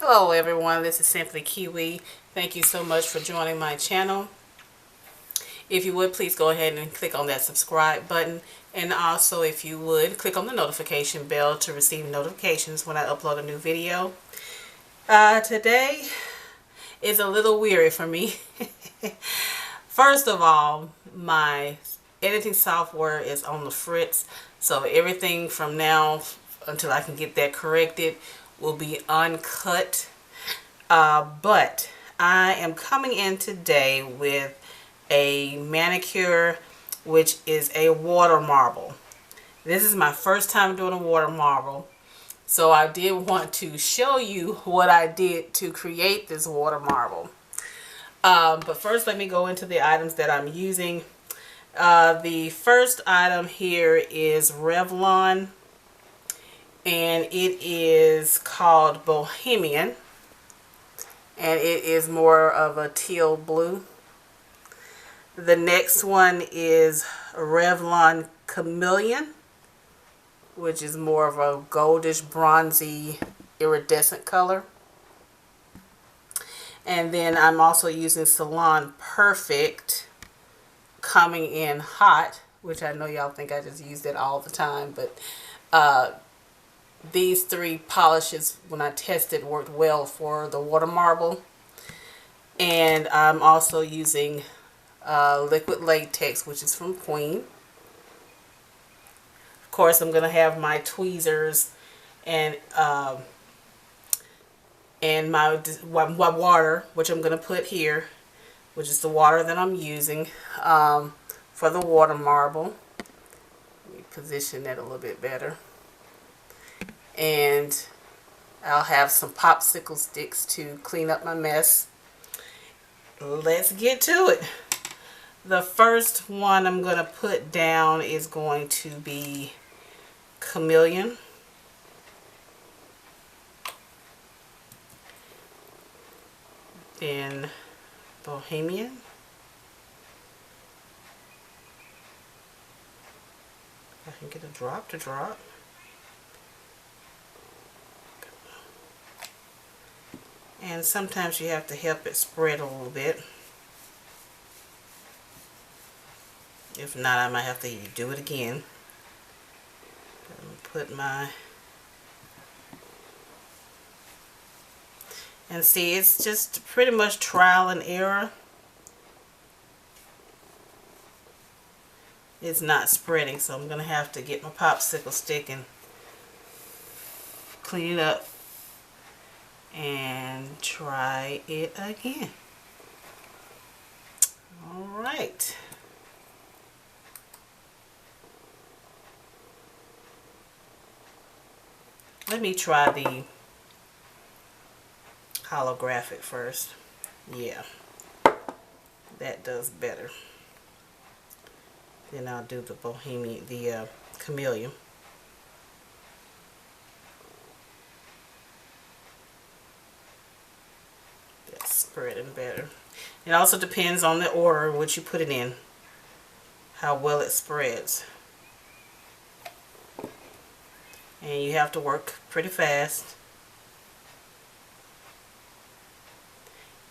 Hello everyone, this is Simply Kiwi. Thank you so much for joining my channel. If you would, please go ahead and click on that subscribe button, and also if you would, click on the notification bell to receive notifications when I upload a new video. Today is a little weary for me. First of all, my editing software is on the fritz, so everything from now until I can get that corrected will be uncut. But I am coming in today with a manicure, which is a water marble. This is my first time doing a water marble, so I did want to show you what I did to create this water marble. But first, let me go into the items that I'm using. The first item here is Revlon, and it is called Bohemian, and it is more of a teal blue. The next one is Revlon Chameleon, which is more of a goldish bronzy iridescent color. And then I'm also using Salon Perfect Coming in Hot, which I know y'all think I just use it all the time, but these three polishes, when I tested, worked well for the water marble. And I'm also using liquid latex, which is from Pueen. Of course, I'm going to have my tweezers and my water, which I'm going to put here, which is the water that I'm using for the water marble. Let me position that a little bit better. And I'll have some popsicle sticks to clean up my mess. Let's get to it. The first one I'm going to put down is going to be Chameleon. Then Bohemian. I can get a drop to drop. And sometimes you have to help it spread a little bit. If not, I might have to do it again. I'm going to put my... And see, it's just pretty much trial and error. It's not spreading, so I'm going to have to get my popsicle stick and clean it up and try it again. Alright. Let me try the holographic first. Yeah, that does better. Then I'll do the Bohemian, the Chameleon. That's spreading better. It also depends on the order in which you put it in, how well it spreads. And you have to work pretty fast.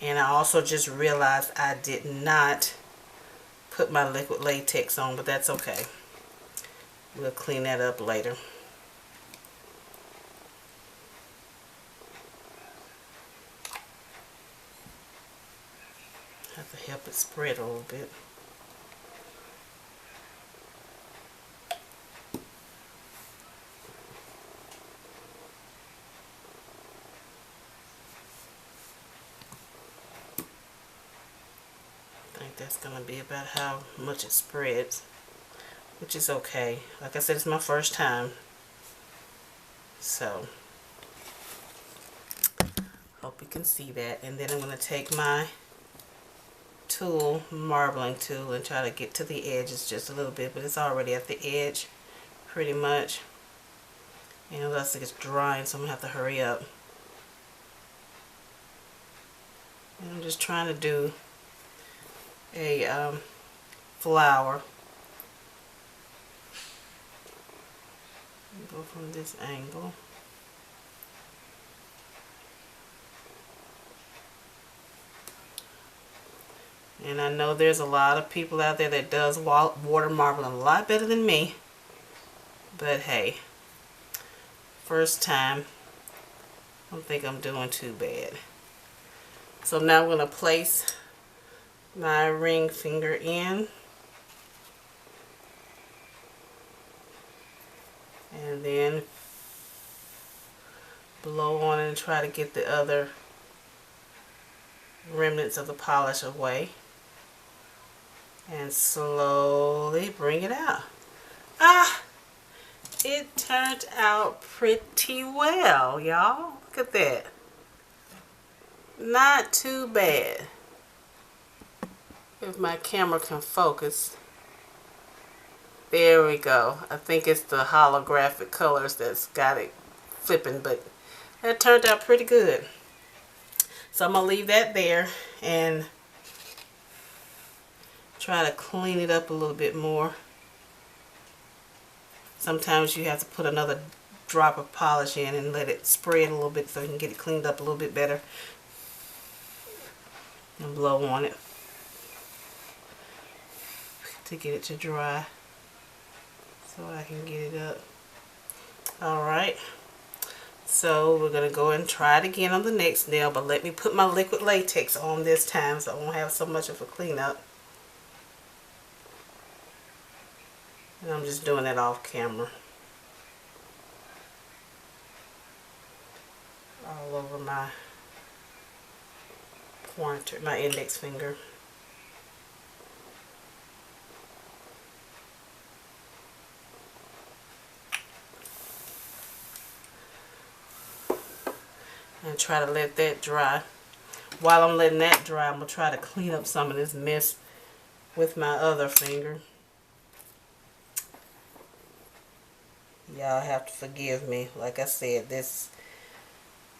And I also just realized I did not put my liquid latex on, but that's okay. We'll clean that up later. Have to help it spread a little bit. That's going to be about how much it spreads, which is okay. Like I said, it's my first time, so hope you can see that. And then I'm going to take my tool, marbling tool, and try to get to the edges just a little bit, but it's already at the edge pretty much, and it looks like it's drying, so I'm going to have to hurry up. And I'm just trying to do a flower. Go from this angle. And I know there's a lot of people out there that does water marbling a lot better than me. But hey, first time, I don't think I'm doing too bad. So now I'm going to place my ring finger in. And then blow on it and try to get the other remnants of the polish away. And slowly bring it out. Ah! It turned out pretty well, y'all. Look at that. Not too bad. If my camera can focus. There we go. I think it's the holographic colors that's got it flipping, but that turned out pretty good. So I'm going to leave that there and try to clean it up a little bit more. Sometimes you have to put another drop of polish in and let it spread a little bit so you can get it cleaned up a little bit better. And blow on it to get it to dry so I can get it up. Alright, so we're going to go and try it again on the next nail, but let me put my liquid latex on this time so I won't have so much of a cleanup. And I'm just doing that off camera. All over my pointer, my index finger. And try to let that dry. While I'm letting that dry, I'm going to try to clean up some of this mess with my other finger. Y'all have to forgive me. Like I said,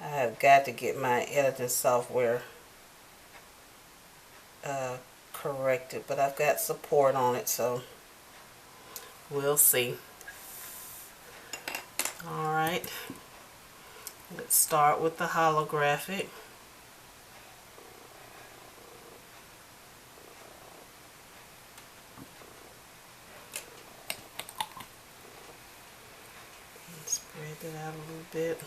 I have got to get my editing software corrected, but I've got support on it, so we'll see. Alright, let's start with the holographic. Spread that out a little bit.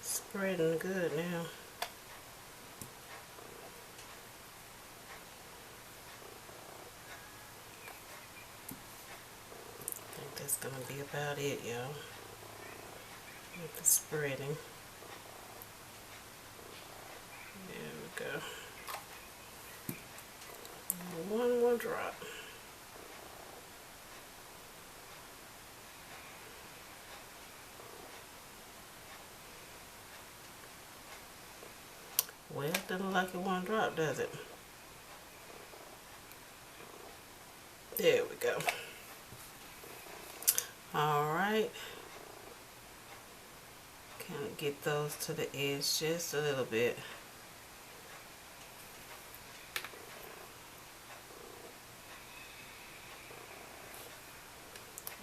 Spreading good now. I think that's going to be about it, y'all. With the spreading. There we go. One more drop. Well, it doesn't look like it won't drop, does it? There we go. Alright. Kind of get those to the edge just a little bit.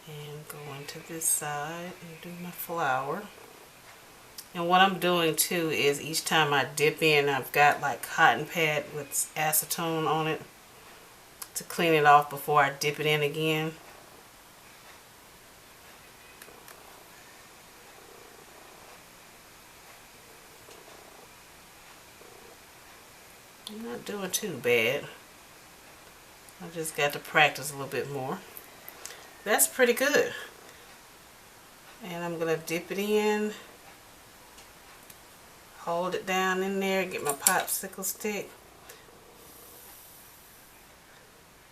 And go into this side and do my flower. And what I'm doing too is each time I dip in, I've got like cotton pad with acetone on it to clean it off before I dip it in again. I'm not doing too bad. I just got to practice a little bit more. That's pretty good. And I'm going to dip it in. Hold it down in there, get my popsicle stick,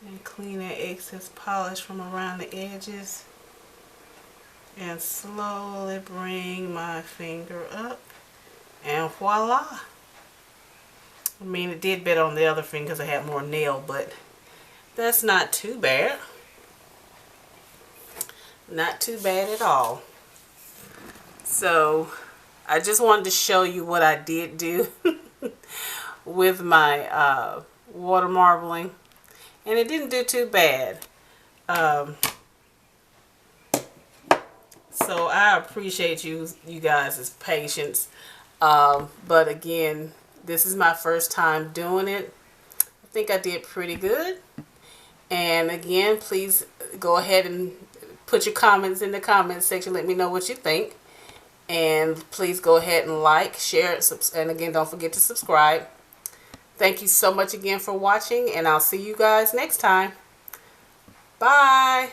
and clean that excess polish from around the edges, and slowly bring my finger up, and voila, I mean, it did better on the other finger because I had more nail, but that's not too bad. Not too bad at all. So I just wanted to show you what I did do with my water marbling, and it didn't do too bad. So I appreciate you guys' patience, but again, this is my first time doing it. I think I did pretty good. And again, please go ahead and put your comments in the comments section. Let me know what you think. And please go ahead and like, share, and again, don't forget to subscribe. Thank you so much again for watching, and I'll see you guys next time. Bye.